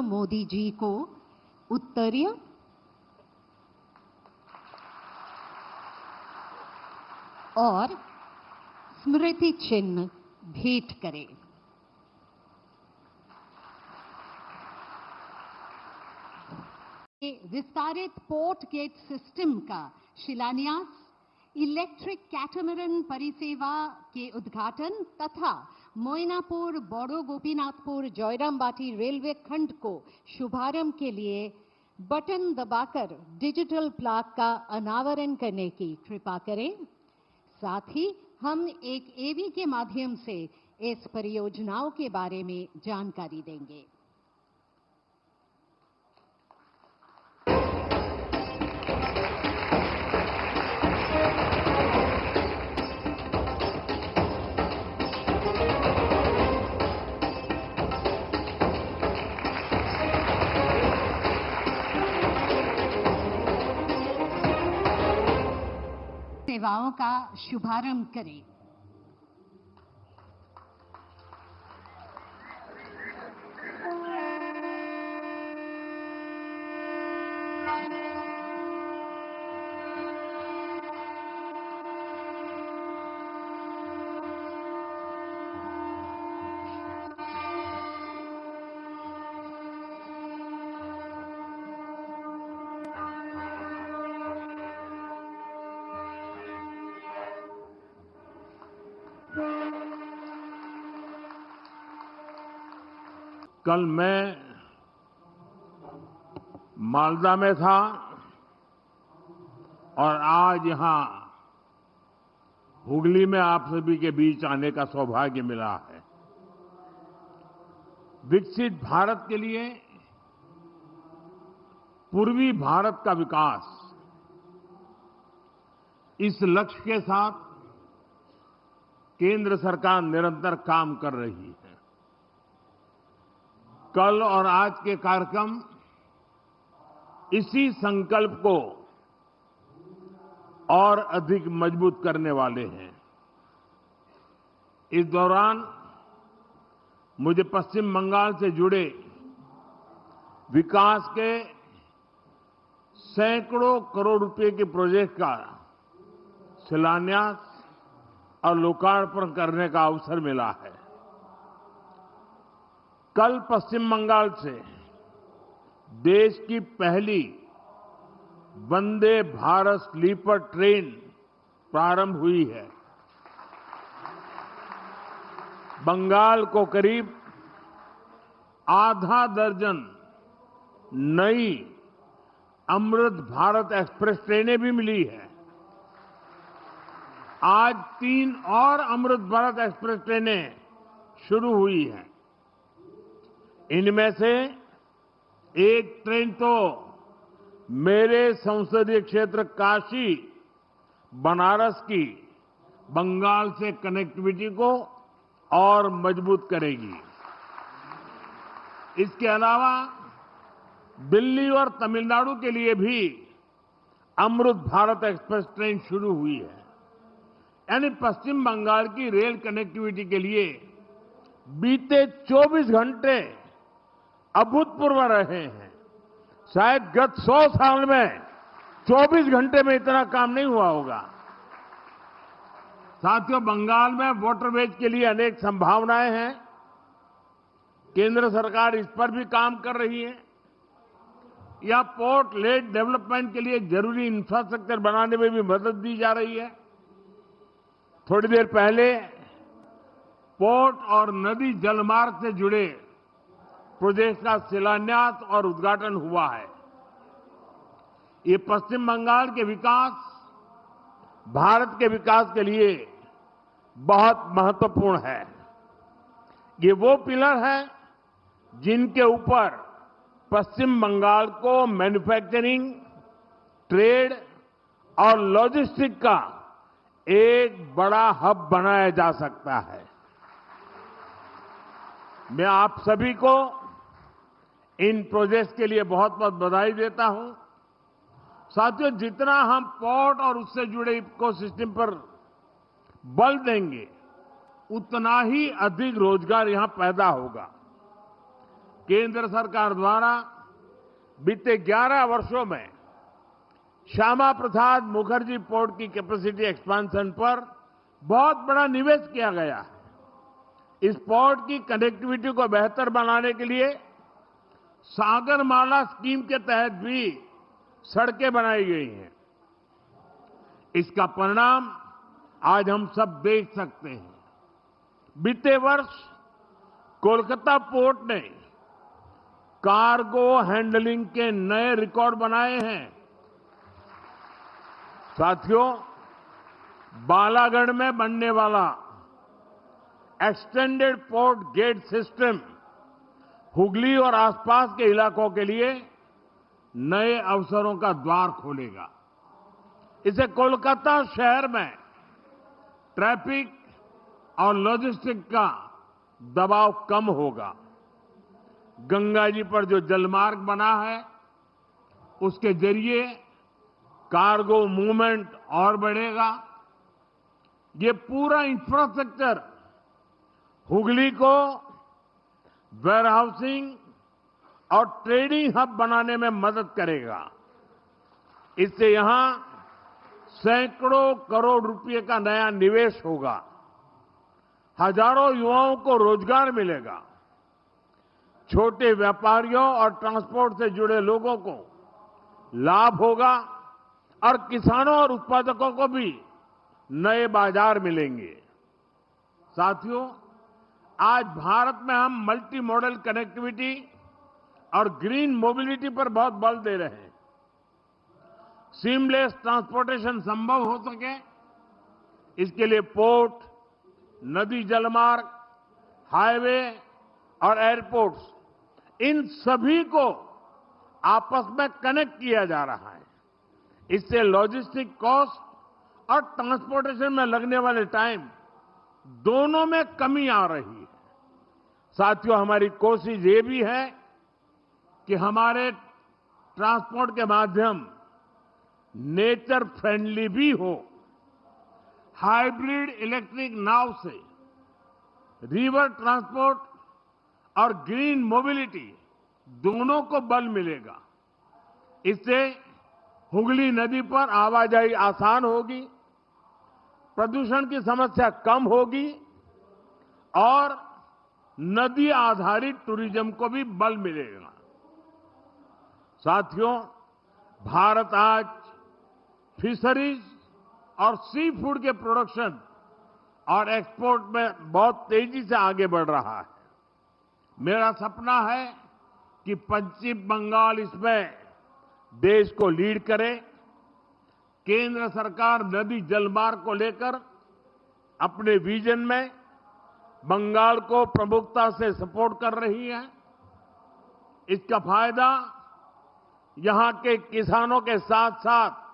मोदी जी को उत्तरीय और स्मृति चिन्ह भेंट करें। विस्तारित पोर्ट गेट सिस्टम का शिलान्यास, इलेक्ट्रिक कैटामरन परिसेवा के उद्घाटन तथा मोइनापुर बड़ो गोपीनाथपुर जयरामबाटी रेलवे खंड को शुभारंभ के लिए बटन दबाकर डिजिटल प्लाक का अनावरण करने की कृपा करें। साथ ही हम एक एवी के माध्यम से इस परियोजनाओं के बारे में जानकारी देंगे। सेवाओं का शुभारंभ करें। कल मैं मालदा में था और आज यहां हुगली में आप सभी के बीच आने का सौभाग्य मिला है। विकसित भारत के लिए पूर्वी भारत का विकास, इस लक्ष्य के साथ केंद्र सरकार निरंतर काम कर रही है। कल और आज के कार्यक्रम इसी संकल्प को और अधिक मजबूत करने वाले हैं। इस दौरान मुझे पश्चिम बंगाल से जुड़े विकास के सैकड़ों करोड़ रुपए के प्रोजेक्ट का शिलान्यास और लोकार्पण करने का अवसर मिला है। कल पश्चिम बंगाल से देश की पहली वंदे भारत स्लीपर ट्रेन प्रारंभ हुई है। बंगाल को करीब आधा दर्जन नई अमृत भारत एक्सप्रेस ट्रेनें भी मिली है। आज 3 और अमृत भारत एक्सप्रेस ट्रेनें शुरू हुई हैं। इनमें से एक ट्रेन तो मेरे संसदीय क्षेत्र काशी बनारस की बंगाल से कनेक्टिविटी को और मजबूत करेगी। इसके अलावा दिल्ली और तमिलनाडु के लिए भी अमृत भारत एक्सप्रेस ट्रेन शुरू हुई है। यानी पश्चिम बंगाल की रेल कनेक्टिविटी के लिए बीते 24 घंटे अभूतपूर्व रहे हैं। शायद गत 100 साल में 24 घंटे में इतना काम नहीं हुआ होगा। साथियों, बंगाल में वाटरवेज के लिए अनेक संभावनाएं हैं। केंद्र सरकार इस पर भी काम कर रही है। या पोर्ट लेड डेवलपमेंट के लिए जरूरी इंफ्रास्ट्रक्चर बनाने में भी मदद दी जा रही है। थोड़ी देर पहले पोर्ट और नदी जलमार्ग से जुड़े प्रोजेक्ट का शिलान्यास और उद्घाटन हुआ है। ये पश्चिम बंगाल के विकास, भारत के विकास के लिए बहुत महत्वपूर्ण है। ये वो पिलर है जिनके ऊपर पश्चिम बंगाल को मैन्युफैक्चरिंग, ट्रेड और लॉजिस्टिक का एक बड़ा हब बनाया जा सकता है। मैं आप सभी को इन प्रोजेक्ट्स के लिए बहुत बहुत बधाई देता हूं। साथियों, जितना हम पोर्ट और उससे जुड़े इकोसिस्टम पर बल देंगे, उतना ही अधिक रोजगार यहां पैदा होगा। केंद्र सरकार द्वारा बीते 11 वर्षों में श्यामा प्रसाद मुखर्जी पोर्ट की कैपेसिटी एक्सपेंशन पर बहुत बड़ा निवेश किया गया है। इस पोर्ट की कनेक्टिविटी को बेहतर बनाने के लिए सागरमाला स्कीम के तहत भी सड़कें बनाई गई हैं। इसका परिणाम आज हम सब देख सकते हैं। बीते वर्ष कोलकाता पोर्ट ने कार्गो हैंडलिंग के नए रिकॉर्ड बनाए हैं। साथियों, बालागढ़ में बनने वाला extended port gate system Hooghly और आसपास के इलाकों के लिए नए अवसरों का द्वार खोलेगा। इससे कोलकाता शहर में ट्रैफिक और लॉजिस्टिक का दबाव कम होगा। गंगा जी पर जो जलमार्ग बना है, उसके जरिए कार्गो मूवमेंट और बढ़ेगा। ये पूरा इंफ्रास्ट्रक्चर हुगली को वेयरहाउसिंग और ट्रेडिंग हब बनाने में मदद करेगा। इससे यहां सैकड़ों करोड़ रुपए का नया निवेश होगा। हजारों युवाओं को रोजगार मिलेगा। छोटे व्यापारियों और ट्रांसपोर्ट से जुड़े लोगों को लाभ होगा और किसानों और उत्पादकों को भी नए बाजार मिलेंगे। साथियों, आज भारत में हम मल्टी मॉडल कनेक्टिविटी और ग्रीन मोबिलिटी पर बहुत बल दे रहे हैं। सीमलेस ट्रांसपोर्टेशन संभव हो सके, इसके लिए पोर्ट, नदी जलमार्ग, हाईवे और एयरपोर्ट्स, इन सभी को आपस में कनेक्ट किया जा रहा है। इससे लॉजिस्टिक कॉस्ट और ट्रांसपोर्टेशन में लगने वाले टाइम दोनों में कमी आ रही है। साथियों, हमारी कोशिश ये भी है कि हमारे ट्रांसपोर्ट के माध्यम नेचर फ्रेंडली भी हो। हाइब्रिड इलेक्ट्रिक नाव से रिवर ट्रांसपोर्ट और ग्रीन मोबिलिटी दोनों को बल मिलेगा। इससे हुगली नदी पर आवाजाही आसान होगी, प्रदूषण की समस्या कम होगी और नदी आधारित टूरिज्म को भी बल मिलेगा। साथियों, भारत आज फिशरीज और सी फूड के प्रोडक्शन और एक्सपोर्ट में बहुत तेजी से आगे बढ़ रहा है। मेरा सपना है कि पश्चिम बंगाल इसमें देश को लीड करे। केंद्र सरकार नदी जलमार्ग को लेकर अपने विजन में बंगाल को प्रमुखता से सपोर्ट कर रही है। इसका फायदा यहां के किसानों के साथ साथ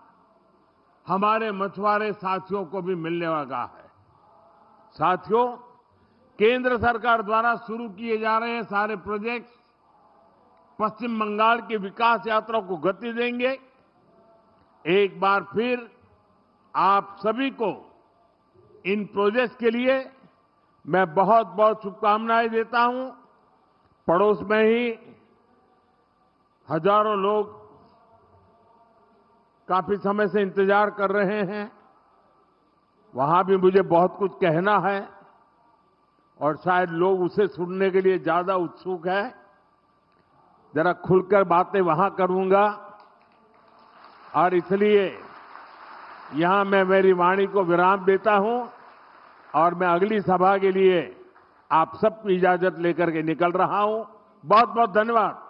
हमारे मछुआरे साथियों को भी मिलने वाला है। साथियों, केंद्र सरकार द्वारा शुरू किए जा रहे हैं सारे प्रोजेक्ट्स पश्चिम बंगाल की विकास यात्रा को गति देंगे। एक बार फिर आप सभी को इन प्रोजेक्ट्स के लिए मैं बहुत बहुत शुभकामनाएं देता हूं। पड़ोस में ही हजारों लोग काफी समय से इंतजार कर रहे हैं। वहां भी मुझे बहुत कुछ कहना है और शायद लोग उसे सुनने के लिए ज्यादा उत्सुक है। जरा खुलकर बातें वहां करूंगा और इसलिए यहां मैं मेरी वाणी को विराम देता हूं और मैं अगली सभा के लिए आप सबकी इजाजत लेकर के निकल रहा हूं। बहुत बहुत धन्यवाद।